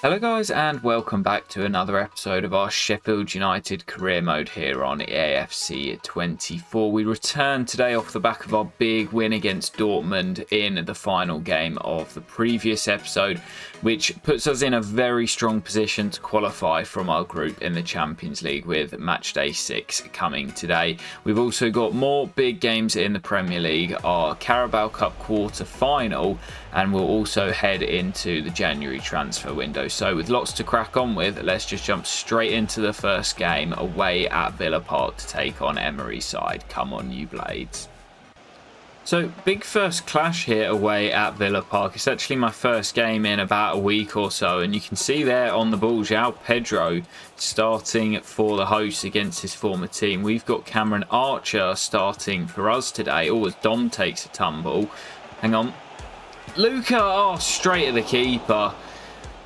Hello guys and welcome back to another episode of our Sheffield United career mode here on AFC 24. We return today off the back of our big win against Dortmund in the final game of the previous episode, which puts us in a very strong position to qualify from our group in the Champions League with matchday 6 coming today. We've also got more big games in the Premier League, our Carabao Cup quarter final, and we'll also head into the January transfer window. So with lots to crack on with, let's just jump straight into the first game away at Villa Park to take on Emery's side. Come on, you Blades. So big first clash here away at Villa Park. It's actually my first game in about a week or so, and you can see there on the ball João Pedro starting for the hosts against his former team. We've got Cameron Archer starting for us today. Oh, as Dom takes a tumble. Hang on. Luca, straight at the keeper.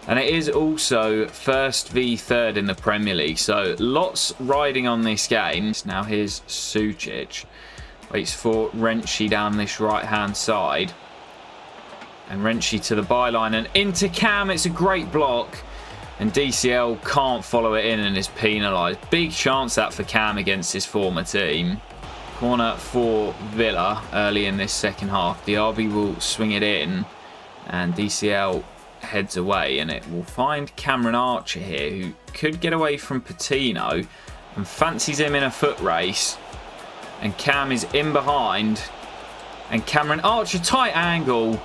And it is also first v third in the Premier League. So lots riding on this game. Now here's Sucic. Waits for Renshi down this right-hand side. And Renshi to the byline and into Cam. It's a great block. And DCL can't follow it in and is penalised. Big chance that for Cam against his former team. Corner for Villa early in this second half. Diaby will swing it in. And DCL heads away. And it will find Cameron Archer here, who could get away from Patino. And fancies him in a foot race. And Cam is in behind. And Cameron Archer, tight angle.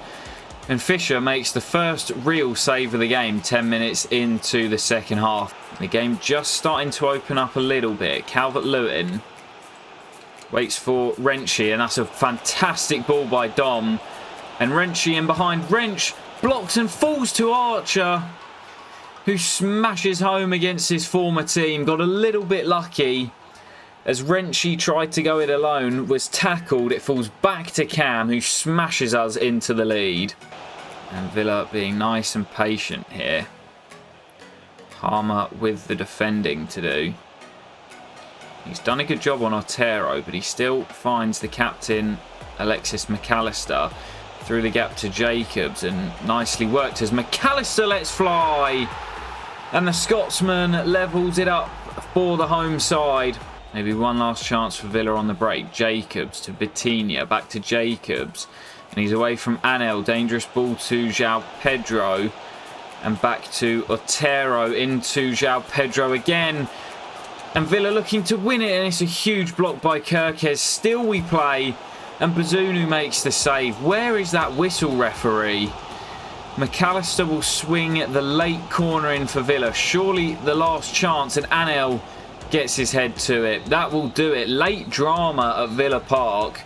And Fisher makes the first real save of the game 10 minutes into the second half. The game just starting to open up a little bit. Calvert-Lewin waits for Renshi, and that's a fantastic ball by Dom. And Renshi in behind. Wrench blocks and falls to Archer, who smashes home against his former team. Got a little bit lucky as Renshi tried to go it alone, was tackled. It falls back to Cam, who smashes us into the lead. And Villa being nice and patient here. Harmer with the defending to do. He's done a good job on Otero, but he still finds the captain, Alexis McAllister, through the gap to Jacobs, and nicely worked as McAllister lets fly. And the Scotsman levels it up for the home side. Maybe one last chance for Villa on the break. Jacobs to Vitinha, back to Jacobs. And he's away from Anel. Dangerous ball to João Pedro. And back to Otero, into João Pedro again. And Villa looking to win it, and it's a huge block by Kirkes. Still we play, and Bazunu makes the save. Where is that whistle, referee? McAllister will swing the late corner in for Villa. Surely the last chance, and Anel gets his head to it. That will do it. Late drama at Villa Park,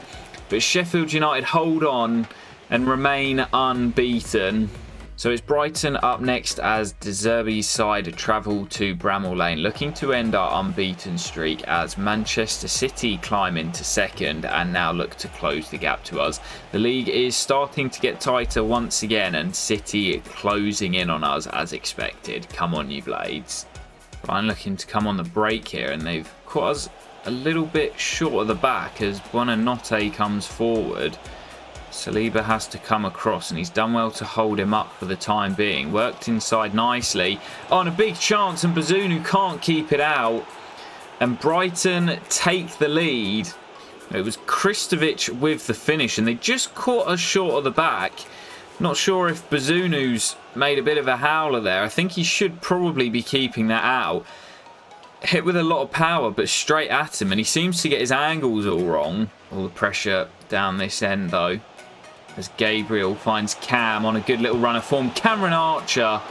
but Sheffield United hold on and remain unbeaten. So it's Brighton up next as De Zerbi's side travel to Bramall Lane, looking to end our unbeaten streak as Manchester City climb into second and now look to close the gap to us. The league is starting to get tighter once again, and City closing in on us as expected. Come on, you Blades. Brighton looking to come on the break here, and they've caught us a little bit short at the back as Buonanotte comes forward. Saliba has to come across, and he's done well to hold him up for the time being. Worked inside nicely. Oh, and a big chance, and Bazunu can't keep it out. And Brighton take the lead. It was Kristovic with the finish, and they just caught us short of the back. Not sure if Bazunu's made a bit of a howler there. I think he should probably be keeping that out. Hit with a lot of power, but straight at him, and he seems to get his angles all wrong. All the pressure down this end, though, as Gabriel finds Cam on a good little run of form. Cameron Archer,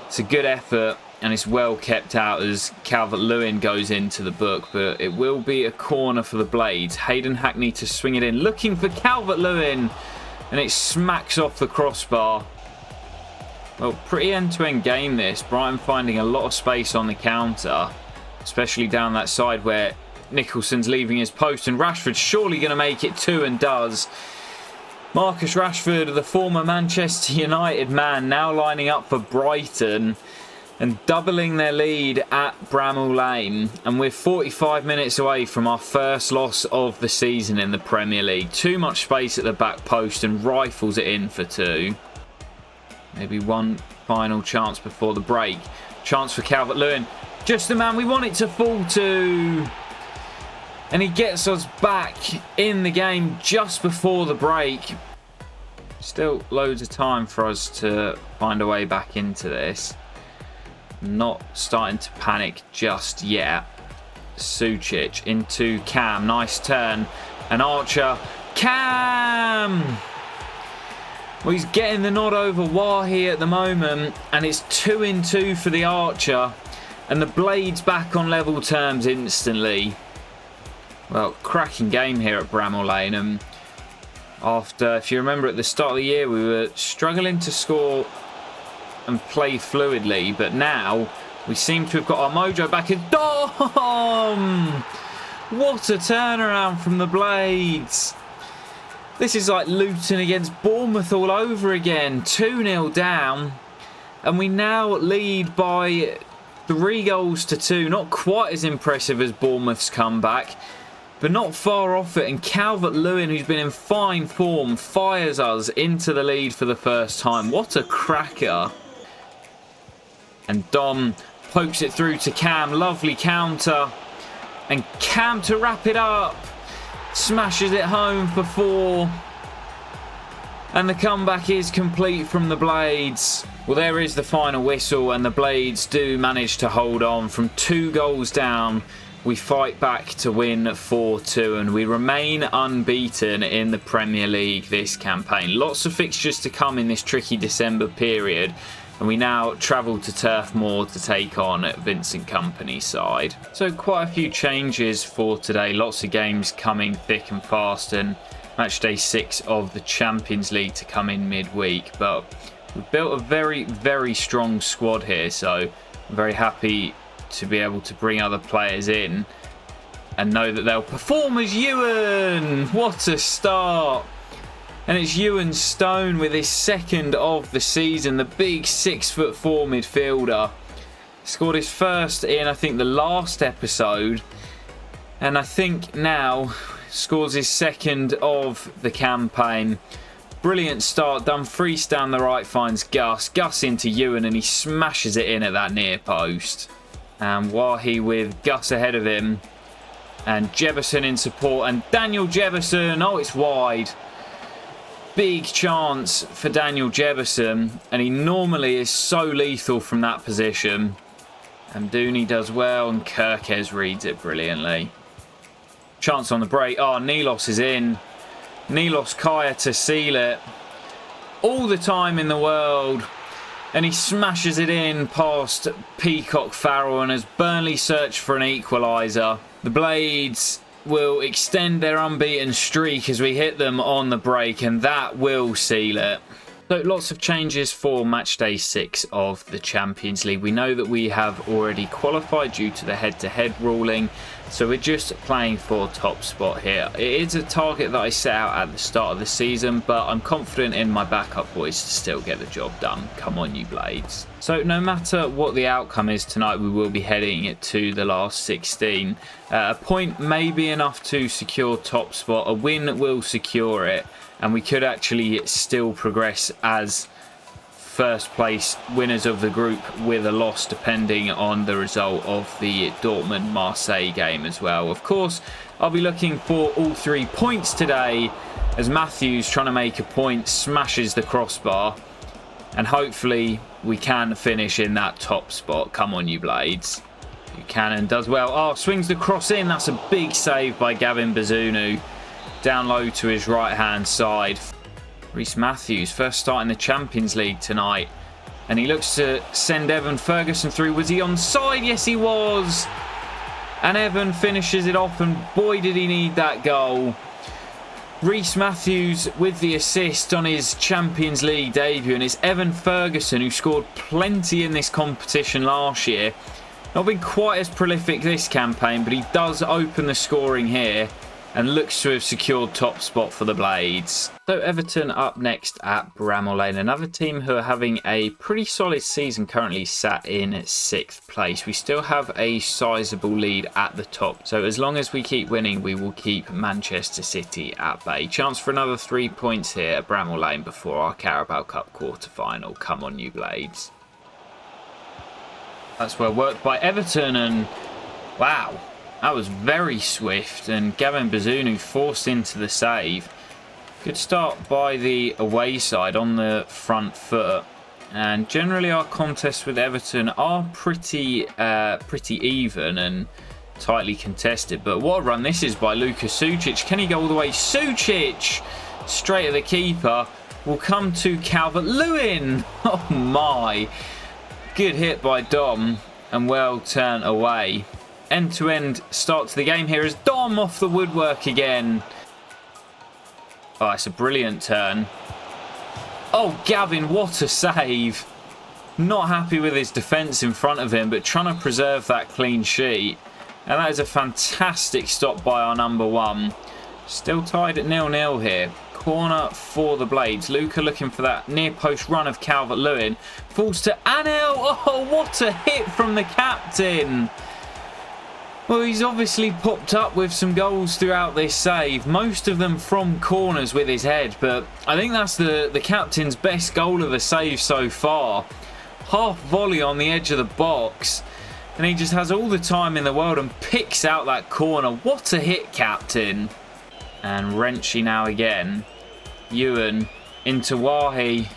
it's a good effort, and it's well kept out as Calvert-Lewin goes into the book, but it will be a corner for the Blades. Hayden Hackney to swing it in, looking for Calvert-Lewin, and it smacks off the crossbar. Well, pretty end-to-end game this. Brighton finding a lot of space on the counter, especially down that side where Nicholson's leaving his post, and Rashford's surely going to make it too, and does. Marcus Rashford, the former Manchester United man, now lining up for Brighton and doubling their lead at Bramall Lane. And we're 45 minutes away from our first loss of the season in the Premier League. Too much space at the back post, and rifles it in for two. Maybe one final chance before the break. Chance for Calvert-Lewin. Just the man we want it to fall to. And he gets us back in the game just before the break. Still loads of time for us to find a way back into this. Not starting to panic just yet. Sucic into Cam. Nice turn. And Archer. Cam! Well, he's getting the nod over Wahi at the moment. And it's 2-2 for the Archer. And the Blades back on level terms instantly. Well, cracking game here at Bramall Lane. And after, if you remember at the start of the year, we were struggling to score and play fluidly. But now we seem to have got our mojo back in. Dom! What a turnaround from the Blades. This is like Luton against Bournemouth all over again. 2-0 down. And we now lead by 3-2. Not quite as impressive as Bournemouth's comeback, but not far off it. And Calvert-Lewin, who's been in fine form, fires us into the lead for the first time. What a cracker. And Dom pokes it through to Cam. Lovely counter. And Cam to wrap it up. Smashes it home for 4. And the comeback is complete from the Blades. Well, there is the final whistle, and the Blades do manage to hold on. From 2 goals down, we fight back to win 4-2, and we remain unbeaten in the Premier League this campaign. Lots of fixtures to come in this tricky December period, and we now travel to Turf Moor to take on Vincent Kompany's side. So quite a few changes for today. Lots of games coming thick and fast, and match day 6 of the Champions League to come in midweek. But we've built a very, very strong squad here, so I'm very happy to be able to bring other players in and know that they'll perform as Ewan. What a start. And it's Ewan Stone with his 2nd of the season, the big 6'4" midfielder. Scored his first in, I think, the last episode, and I think now scores his 2nd of the campaign. Brilliant start. Dumfries down the right finds Gus. Gus into Ewan, and he smashes it in at that near post. And Wahi with Gus ahead of him. And Jefferson in support. And Daniel Jefferson. Oh, it's wide. Big chance for Daniel Jefferson. And he normally is so lethal from that position. And Dooney does well. And Kirkes reads it brilliantly. Chance on the break. Oh, Nilos is in. Nilos Kaya to seal it. All the time in the world. And he smashes it in past Peacock Farrell. And as Burnley search for an equaliser, the Blades will extend their unbeaten streak as we hit them on the break. And that will seal it. So lots of changes for match day 6 of the Champions League. We know that we have already qualified due to the head-to-head ruling. So we're just playing for top spot here. It is a target that I set out at the start of the season, but I'm confident in my backup boys to still get the job done. Come on, you Blades. So no matter what the outcome is tonight, we will be heading to the last 16. A point may be enough to secure top spot. A win will secure it, and we could actually still progress as first place winners of the group with a loss, depending on the result of the Dortmund-Marseille game as well. Of course, I'll be looking for all 3 points today, as Matthews, trying to make a point, smashes the crossbar, and hopefully we can finish in that top spot. Come on, you Blades. Buchanan does well. Oh, swings the cross in. That's a big save by Gavin Bazunu. Down low to his right-hand side. Rhys Matthews, first start in the Champions League tonight. And he looks to send Evan Ferguson through. Was he onside? Yes, he was. And Evan finishes it off, and boy, did he need that goal. Rhys Matthews with the assist on his Champions League debut. And it's Evan Ferguson, who scored plenty in this competition last year. Not been quite as prolific this campaign, but he does open the scoring here and looks to have secured top spot for the Blades. So Everton up next at Bramall Lane, another team who are having a pretty solid season, currently sat in 6th place. We still have a sizable lead at the top, so as long as we keep winning, we will keep Manchester City at bay. Chance for another 3 points here at Bramall Lane before our Carabao Cup quarter-final. Come on, you Blades. That's well worked by Everton, and wow, that was very swift, and Gavin Bazunu forced into the save. Good start by the away side on the front foot. And generally our contests with Everton are pretty even and tightly contested. But what a run this is by Luka Sucic. Can he go all the way? Sucic! Straight at the keeper. Will come to Calvert-Lewin. Oh my. Good hit by Dom and well turned away. End-to-end start to the game here as Dom off the woodwork again. Oh, it's a brilliant turn. Oh, Gavin, what a save. Not happy with his defence in front of him, but trying to preserve that clean sheet. And that is a fantastic stop by our number one. Still tied at 0-0 here. Corner for the Blades. Luka looking for that near post run of Calvert-Lewin. Falls to Anel. Oh, what a hit from the captain. Well, he's obviously popped up with some goals throughout this save. Most of them from corners with his head. But I think that's the captain's best goal of the save so far. Half volley on the edge of the box. And he just has all the time in the world and picks out that corner. What a hit, captain. And Renchi now again. Ewan into Wahi.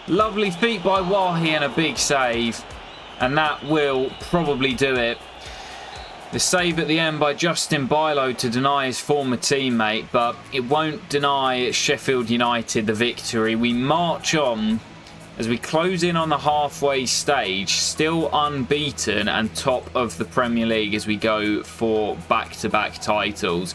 Lovely feet by Wahi and a big save. And that will probably do it. The save at the end by Justin Bilo to deny his former teammate, but it won't deny Sheffield United the victory. We march on as we close in on the halfway stage, still unbeaten and top of the Premier League as we go for back-to-back titles.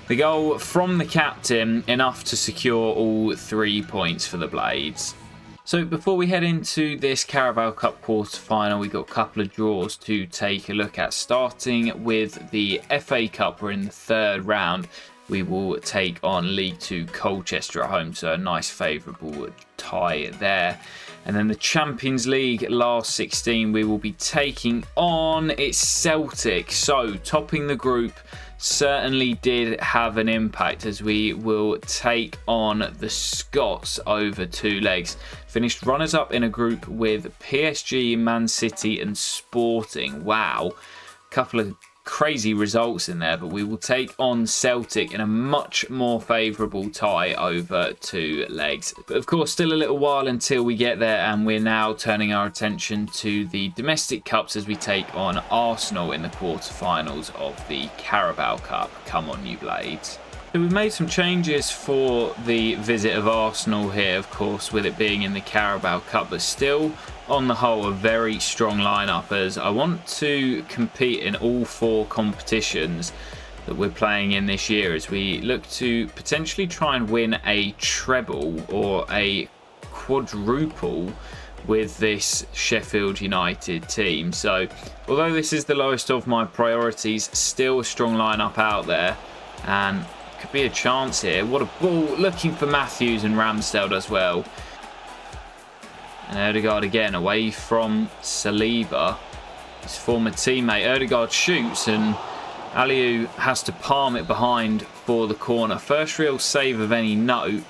The goal from the captain, enough to secure all 3 points for the Blades. So before we head into this Carabao Cup quarter-final, we've got a couple of draws to take a look at. Starting with the FA Cup, we're in the third round. We will take on League 2 Colchester at home, so a nice favourable tie there. And then the Champions League last 16, we will be taking on it's Celtic. So topping the group certainly did have an impact as we will take on the Scots over 2 legs. Finished runners-up in a group with PSG, Man City and Sporting. Wow, couple of crazy results in there, but we will take on Celtic in a much more favourable tie over 2 legs. But of course, still a little while until we get there, and we're now turning our attention to the domestic cups as we take on Arsenal in the quarterfinals of the Carabao Cup. Come on, you Blades. So we've made some changes for the visit of Arsenal here, of course, with it being in the Carabao Cup, but still, on the whole, a very strong lineup as I want to compete in all 4 competitions that we're playing in this year as we look to potentially try and win a treble or a quadruple with this Sheffield United team. So although this is the lowest of my priorities, still a strong lineup out there and could be a chance here. What a ball, looking for Matthews, and Ramsdale as well. And Odegaard again away from Saliba, his former teammate. Odegaard shoots and Aliou has to palm it behind for the corner. First real save of any note.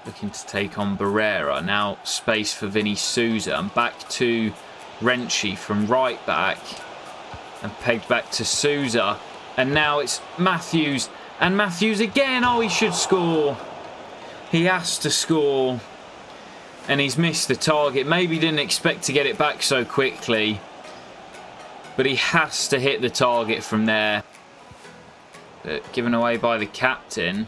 Looking to take on Barrera. Now space for Vinny Souza, and back to Renchi from right back and pegged back to Souza. And now it's Matthews. And Matthews again. Oh, he should score. He has to score. And he's missed the target. Maybe didn't expect to get it back so quickly. But he has to hit the target from there. But given away by the captain.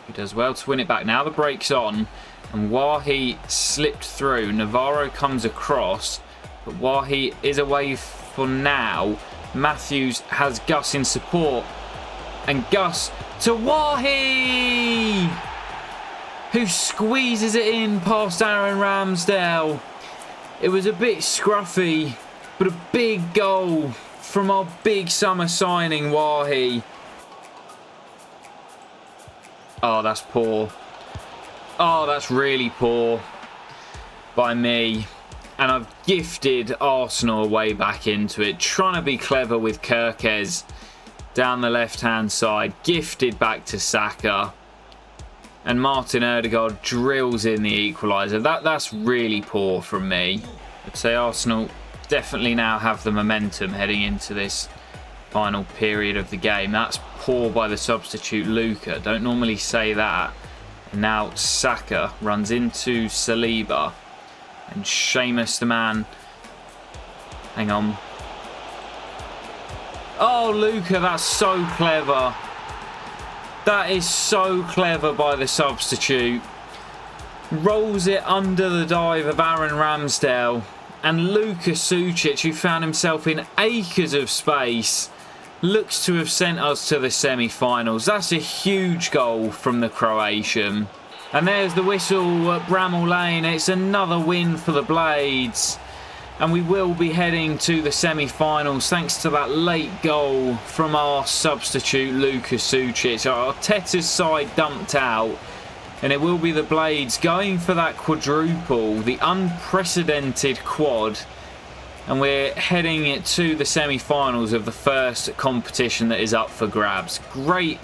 He does well to win it back. Now the break's on. And Wahi slipped through. Navarro comes across. But Wahi is away for now. Matthews has Gus in support. And Gus to Wahi, who squeezes it in past Aaron Ramsdale. It was a bit scruffy, but a big goal from our big summer signing, Wahi. Oh, that's poor. Oh, that's really poor by me. And I've gifted Arsenal way back into it. Trying to be clever with Kirkes down the left-hand side. Gifted back to Saka. And Martin Ødegaard drills in the equaliser. That's really poor from me. I'd say Arsenal definitely now have the momentum heading into this final period of the game. That's poor by the substitute Luka. Don't normally say that. And now Saka runs into Saliba. And Seamus, the man. Hang on. Oh, Luka, that's so clever. That is so clever by the substitute. Rolls it under the dive of Aaron Ramsdale. And Luka Sučić, who found himself in acres of space, looks to have sent us to the semi-finals. That's a huge goal from the Croatian. And there's the whistle at Bramall Lane. It's another win for the Blades. And we will be heading to the semi-finals thanks to that late goal from our substitute Luka Sučić. Arteta's side dumped out. And it will be the Blades going for that quadruple, the unprecedented quad. And we're heading to the semi-finals of the first competition that is up for grabs. Great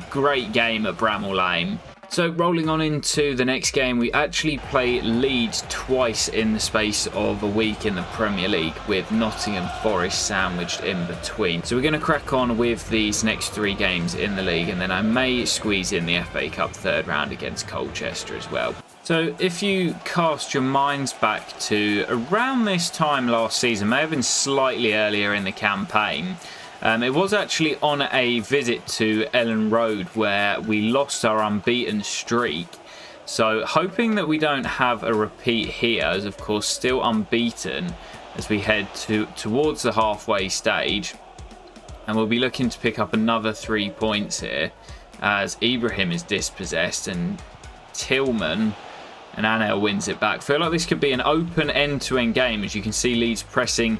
game at Bramall Lane. So rolling on into the next game, we actually play Leeds twice in the space of a week in the Premier League, with Nottingham Forest sandwiched in between. So we're going to crack on with these next 3 games in the league, and then I may squeeze in the FA Cup third round against Colchester as well. So if you cast your minds back to around this time last season, may have been slightly earlier in the campaign, it was actually on a visit to Ellen Road where we lost our unbeaten streak. So hoping that we don't have a repeat here, as of course still unbeaten as we head towards the halfway stage. And we'll be looking to pick up another 3 points here as Ibrahim is dispossessed and Tillman and Anel wins it back. Feel like this could be an open end-to-end game, as you can see Leeds pressing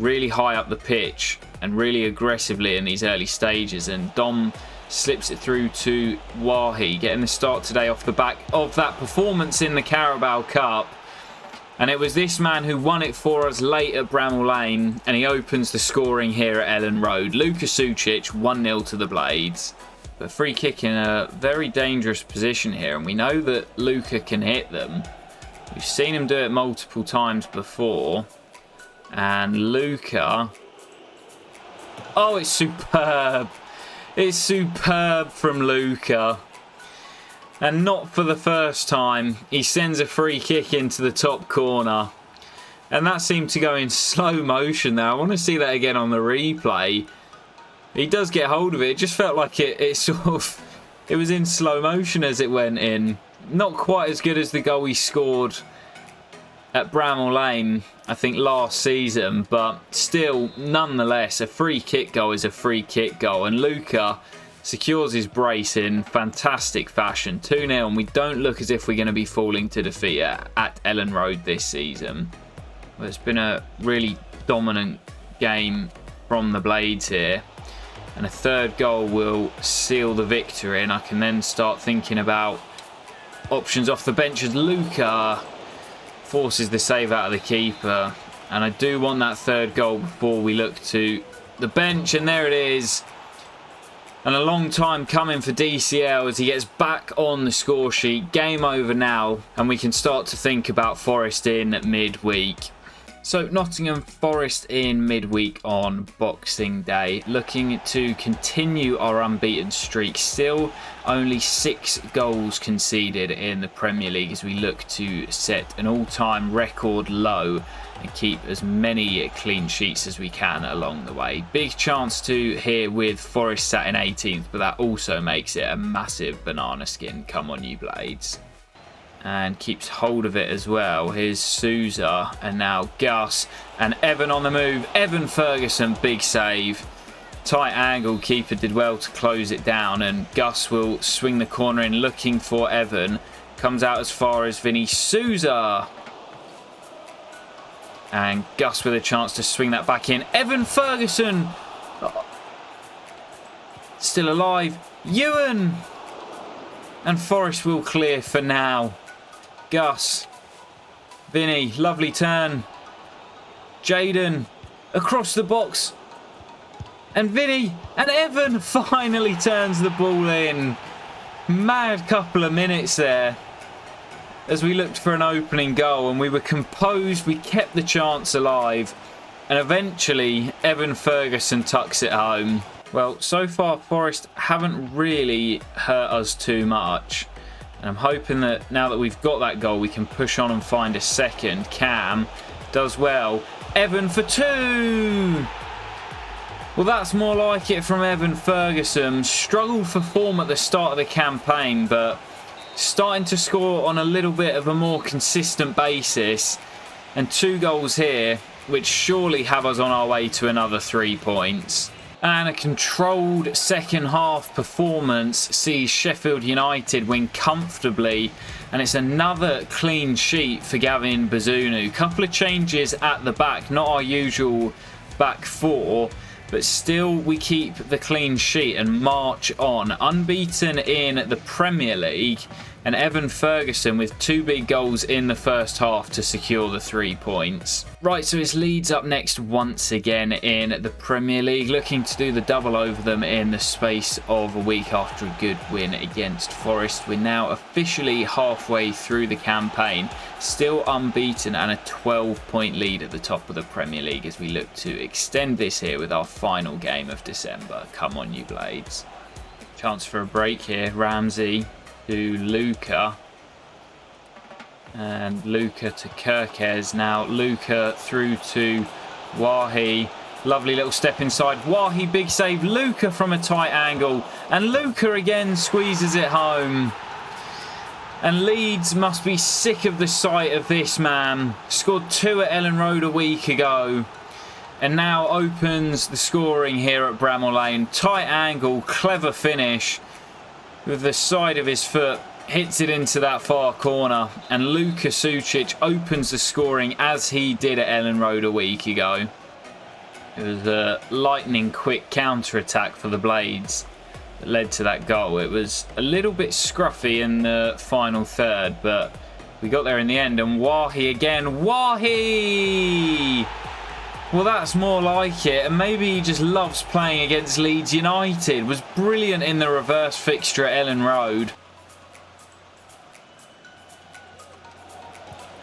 really high up the pitch and really aggressively in these early stages, and Dom slips it through to Wahi, getting the start today off the back of that performance in the Carabao Cup. And it was this man who won it for us late at Bramall Lane, and he opens the scoring here at Ellen Road. Luka Sučić, 1-0 to the Blades. But free kick in a very dangerous position here, and we know that Luka can hit them. We've seen him do it multiple times before. And Luka... Oh, it's superb. It's superb from Luka. And not for the first time. He sends a free kick into the top corner. And that seemed to go in slow motion there. I want to see that again on the replay. He does get hold of it. It just felt like it was in slow motion as it went in. Not quite as good as the goal he scored at Bramall Lane, I think, last season, but still, nonetheless, a free kick goal is a free kick goal, and Luka secures his brace in fantastic fashion. 2-0, and we don't look as if we're going to be falling to defeat at Ellen Road this season. Well, it's been a really dominant game from the Blades here, and a third goal will seal the victory, and I can then start thinking about options off the bench as Luka forces the save out of the keeper. And I do want that third goal before we look to the bench, and there it is. And a long time coming for DCL as he gets back on the score sheet. Game over now, and we can start to think about Forest in midweek. So Nottingham Forest in midweek on Boxing Day, looking to continue our unbeaten streak. Still only 6 goals conceded in the Premier League as we look to set an all-time record low and keep as many clean sheets as we can along the way. Big chance to here with Forest sat in 18th, but that also makes it a massive banana skin. Come on, you Blades. And keeps hold of it as well. Here's Souza, and now Gus and Evan on the move. Evan Ferguson, big save. Tight angle, keeper did well to close it down, and Gus will swing the corner in looking for Evan. Comes out as far as Vinny Souza. And Gus with a chance to swing that back in. Evan Ferguson. Still alive. Ewan. And Forest will clear for now. Gus. Vinny. Lovely turn. Jaden. Across the box. And Vinny. And Evan finally turns the ball in. Mad couple of minutes there as we looked for an opening goal, and we were composed, we kept the chance alive, and eventually Evan Ferguson tucks it home. Well, so far Forest haven't really hurt us too much, and I'm hoping that now that we've got that goal we can push on and find a second. Cam does well. Evan for 2! Well, that's more like it from Evan Ferguson. Struggled for form at the start of the campaign, but starting to score on a little bit of a more consistent basis. And 2 goals here, which surely have us on our way to another 3 points. And a controlled second half performance sees Sheffield United win comfortably. And it's another clean sheet for Gavin Bazunu. Couple of changes at the back, not our usual back 4. But still, we keep the clean sheet and march on. Unbeaten in the Premier League. And Evan Ferguson with 2 big goals in the first half to secure the 3 points. Right, so it's Leeds up next once again in the Premier League. Looking to do the double over them in the space of a week after a good win against Forest. We're now officially halfway through the campaign. Still unbeaten and a 12-point lead at the top of the Premier League as we look to extend this here with our final game of December. Come on, you Blades. Chance for a break here. Ramsey to Luca, and Luca to Kirkes. Now Luca through to Wahi. Lovely little step inside. Wahi, big save. Luca from a tight angle, and Luca again squeezes it home. And Leeds must be sick of the sight of this man. Scored 2 at Ellen Road a week ago, and now opens the scoring here at Bramall Lane. Tight angle, clever finish. With the side of his foot, hits it into that far corner, and Luka Sucic opens the scoring as he did at Ellen Road a week ago. It was a lightning quick counter-attack for the Blades that led to that goal. It was a little bit scruffy in the final third, but we got there in the end. And Wahi again. Wahi! Well, that's more like it, and maybe he just loves playing against Leeds United. Was brilliant in the reverse fixture at Ellen Road.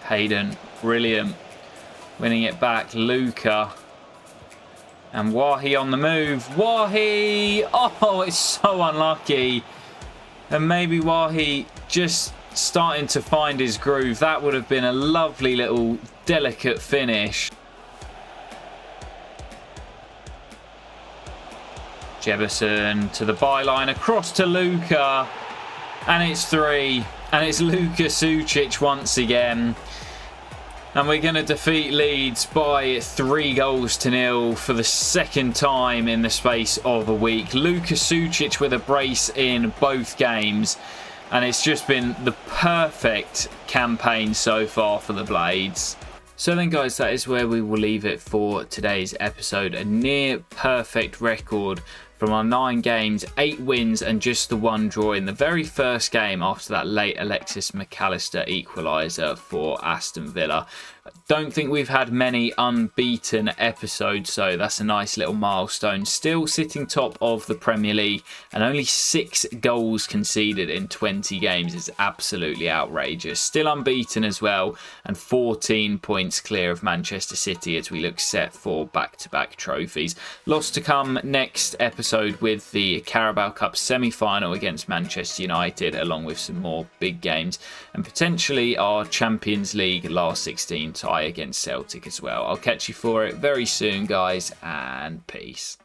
Hayden, brilliant. Winning it back, Luca. And Wahi on the move. Wahi! Oh, it's so unlucky. And maybe Wahi just starting to find his groove. That would have been a lovely little delicate finish. Jefferson to the byline, across to Luca, and it's 3. And it's Luka Sucic once again. And we're going to defeat Leeds by 3-0 for the second time in the space of a week. Luka Sucic with a brace in both games. And it's just been the perfect campaign so far for the Blades. So then guys, that is where we will leave it for today's episode. A near perfect record from our 9 games, 8 wins and just the 1 draw in the very first game after that late Alexis McAllister equaliser for Aston Villa. Don't think we've had many unbeaten episodes, so that's a nice little milestone. Still sitting top of the Premier League, and only 6 goals conceded in 20 games is absolutely outrageous. Still unbeaten as well, and 14 points clear of Manchester City as we look set for back-to-back trophies. Lots to come next episode with the Carabao Cup Semi-Final against Manchester United, along with some more big games, and potentially our Champions League last 16 tie against Celtic as well. I'll catch you for it very soon, guys, and peace.